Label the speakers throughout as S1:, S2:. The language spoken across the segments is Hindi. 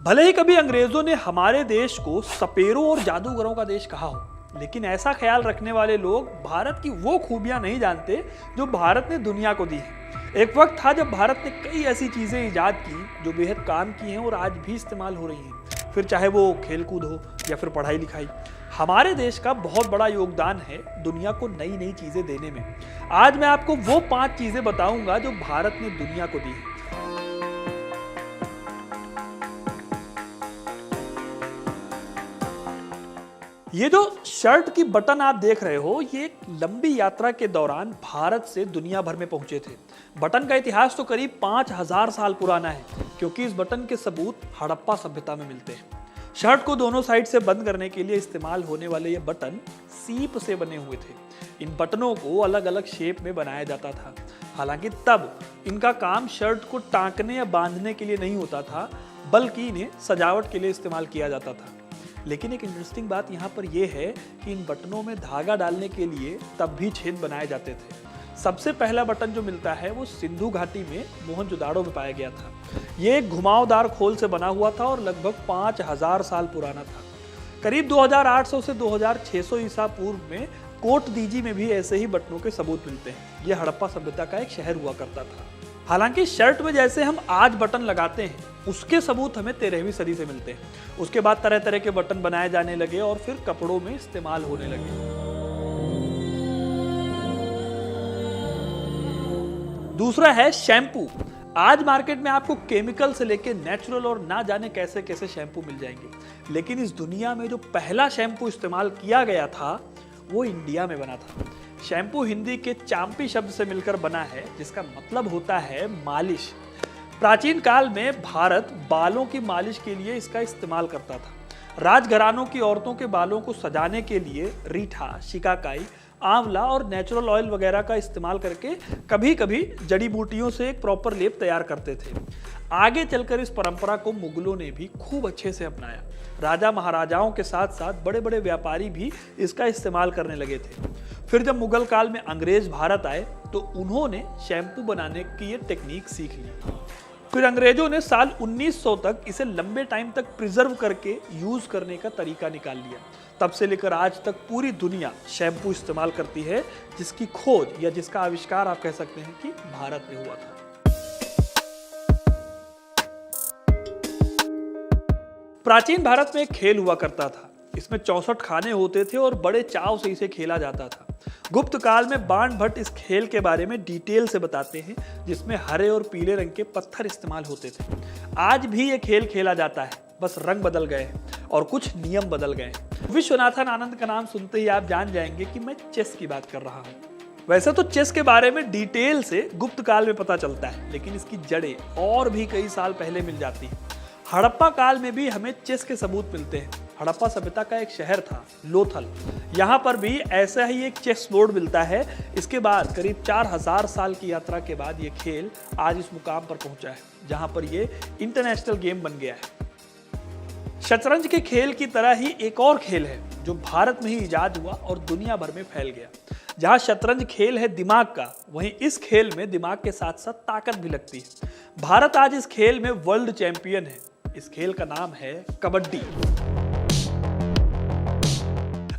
S1: भले ही कभी अंग्रेजों ने हमारे देश को सपेरों और जादूगरों का देश कहा हो, लेकिन ऐसा ख्याल रखने वाले लोग भारत की वो खूबियां नहीं जानते जो भारत ने दुनिया को दी है। एक वक्त था जब भारत ने कई ऐसी चीजें ईजाद की जो बेहद काम की हैं और आज भी इस्तेमाल हो रही हैं। फिर चाहे वो खेलकूद हो या फिर पढ़ाई लिखाई, हमारे देश का बहुत बड़ा योगदान है दुनिया को नई नई चीजें देने में। आज मैं आपको वो 5 चीजें बताऊंगा जो भारत ने दुनिया को दी है। ये जो शर्ट की बटन आप देख रहे हो, ये एक लंबी यात्रा के दौरान भारत से दुनिया भर में पहुंचे थे। बटन का इतिहास तो करीब 5000 साल पुराना है, क्योंकि इस बटन के सबूत हड़प्पा सभ्यता में मिलते हैं। शर्ट को दोनों साइड से बंद करने के लिए इस्तेमाल होने वाले ये बटन सीप से बने हुए थे। इन बटनों को अलग अलग शेप में बनाया जाता था। हालांकि तब इनका काम शर्ट को टांकने या बांधने के लिए नहीं होता था, बल्कि इन्हें सजावट के लिए इस्तेमाल किया जाता था। लेकिन एक इंटरेस्टिंग बात यहाँ पर यह है कि इन बटनों में धागा डालने के लिए तब भी छेद बनाए जाते थे। सबसे पहला बटन जो मिलता है वो सिंधु घाटी में मोहनजोदाड़ो में पाया गया था। ये एक घुमावदार खोल से बना हुआ था और लगभग 5000 साल पुराना था। करीब 2800 से 2600 ईसा पूर्व में कोट दीजी में भी ऐसे ही बटनों के सबूत मिलते हैं। ये हड़प्पा सभ्यता का एक शहर हुआ करता था। हालांकि शर्ट में जैसे हम आज बटन लगाते हैं, उसके सबूत हमें 13वीं सदी से मिलते हैं। उसके बाद तरह तरह के बटन बनाए जाने लगे और फिर कपड़ों में इस्तेमाल होने लगे। दूसरा है शैम्पू। आज मार्केट में आपको केमिकल से लेके नेचुरल और ना जाने कैसे कैसे शैम्पू मिल जाएंगे, लेकिन इस दुनिया में जो पहला शैम्पू इस्तेमाल किया गया था वो इंडिया में बना था। शैम्पू हिंदी के चांपी शब्द से मिलकर बना है, जिसका मतलब होता है मालिश। प्राचीन काल में भारत बालों की मालिश के लिए इसका इस्तेमाल करता था। राजघरानों की औरतों के बालों को सजाने के लिए रीठा, शिकाकाई, आंवला और नेचुरल ऑयल वगैरह का इस्तेमाल करके कभी कभी जड़ी बूटियों से एक प्रॉपर लेप तैयार करते थे। आगे चलकर इस परंपरा को मुगलों ने भी खूब अच्छे से अपनाया। राजा महाराजाओं के साथ साथ बड़े बड़े व्यापारी भी इसका इस्तेमाल करने लगे थे। फिर जब मुगल काल में अंग्रेज भारत आए तो उन्होंने शैम्पू बनाने की ये टेक्निक सीख ली। फिर अंग्रेजों ने साल 1900 तक इसे लंबे टाइम तक प्रिजर्व करके यूज करने का तरीका निकाल लिया। तब से लेकर आज तक पूरी दुनिया शैम्पू इस्तेमाल करती है, जिसकी खोज या जिसका आविष्कार आप कह सकते हैं कि भारत में हुआ था। प्राचीन भारत में एक खेल हुआ करता था। इसमें 64 खाने होते थे और बड़े चाव से इसे खेला जाता था। गुप्त काल में बाण भट्ट इस खेल के बारे में डिटेल से बताते हैं, जिसमें हरे और पीले रंग के पत्थर इस्तेमाल होते थे। आज भी ये खेल खेला जाता है, बस रंग बदल गए हैं और कुछ नियम बदल गए हैं। विश्वनाथन आनंद का नाम सुनते ही आप जान जाएंगे कि मैं चेस की बात कर रहा हूँ। वैसे तो चेस के बारे में डिटेल से गुप्त काल में पता चलता है, लेकिन इसकी जड़ें और भी कई साल पहले मिल जाती हैं। हड़प्पा काल में भी हमें चेस के सबूत मिलते हैं। हड़प्पा सभ्यता का एक शहर था लोथल, यहाँ पर भी ऐसा ही एक चेस बोर्ड मिलता है। इसके बाद करीब 4000 साल की यात्रा के बाद ये खेल आज इस मुकाम पर पहुंचा है, जहां पर ये इंटरनेशनल गेम बन गया है। शतरंज के खेल की तरह ही एक और खेल है जो भारत में ही इजाद हुआ और दुनिया भर में फैल गया। जहां शतरंज खेल है दिमाग का, वहीं इस खेल में दिमाग के साथ साथ ताकत भी लगती है। भारत आज इस खेल में वर्ल्ड चैंपियन है। इस खेल का नाम है कबड्डी।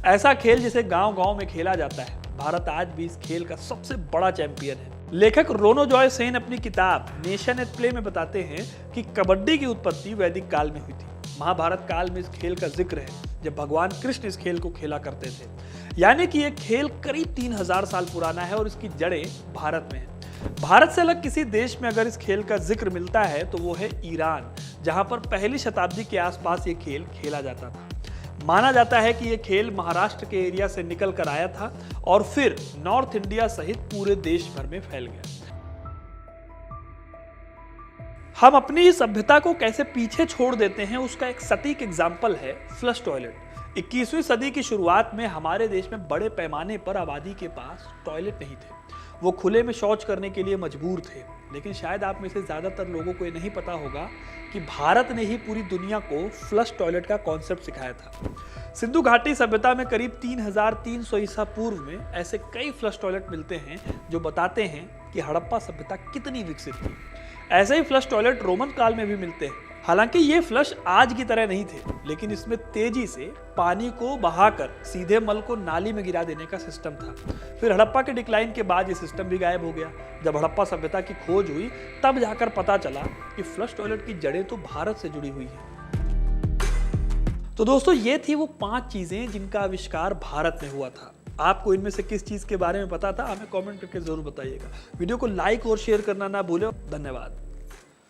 S1: ऐसा खेल जिसे गांव-गांव में खेला जाता है। भारत आज भी इस खेल का सबसे बड़ा चैंपियन है। लेखक रोनो जॉय सेन अपनी किताब नेशन एट प्ले में बताते हैं कि कबड्डी की उत्पत्ति वैदिक काल में हुई थी। महाभारत काल में इस खेल का जिक्र है, जब भगवान कृष्ण इस खेल को खेला करते थे। यानी कि यह खेल करीब 3000 साल पुराना है और इसकी जड़ें भारत में है। भारत से अलग किसी देश में अगर इस खेल का जिक्र मिलता है तो वो है ईरान, जहां पर पहली शताब्दी के आसपास ये खेल खेला जाता था। माना जाता है कि यह खेल महाराष्ट्र के एरिया से निकल कर आया था और फिर नॉर्थ इंडिया सहित पूरे देश भर में फैल गया। हम अपनी ही सभ्यता को कैसे पीछे छोड़ देते हैं, उसका एक सटीक एग्जाम्पल है फ्लश टॉयलेट। 21वीं सदी की शुरुआत में हमारे देश में बड़े पैमाने पर आबादी के पास टॉयलेट नहीं थे। वो खुले में शौच करने के लिए मजबूर थे। लेकिन शायद आप में से ज़्यादातर लोगों को ये नहीं पता होगा कि भारत ने ही पूरी दुनिया को फ्लश टॉयलेट का कॉन्सेप्ट सिखाया था। सिंधु घाटी सभ्यता में करीब 3300 ईसा पूर्व में ऐसे कई फ्लश टॉयलेट मिलते हैं जो बताते हैं कि हड़प्पा सभ्यता कितनी विकसित थी। ऐसे ही फ्लश टॉयलेट रोमन काल में भी मिलते हैं। हालांकि ये फ्लश आज की तरह नहीं थे, लेकिन इसमें तेजी से पानी को बहाकर सीधे मल को नाली में गिरा देने का सिस्टम था। फिर हड़प्पा के डिक्लाइन के बाद ये सिस्टम भी गायब हो गया। जब हड़प्पा सभ्यता की खोज हुई तब जाकर पता चला कि फ्लश टॉयलेट की जड़ें तो भारत से जुड़ी हुई हैं। तो दोस्तों, ये थी वो 5 चीजें जिनका आविष्कार भारत में हुआ था। आपको इनमें से किस चीज के बारे में पता था, हमें कमेंट करके जरूर बताइएगा। वीडियो को लाइक और शेयर करना ना भूलें। धन्यवाद।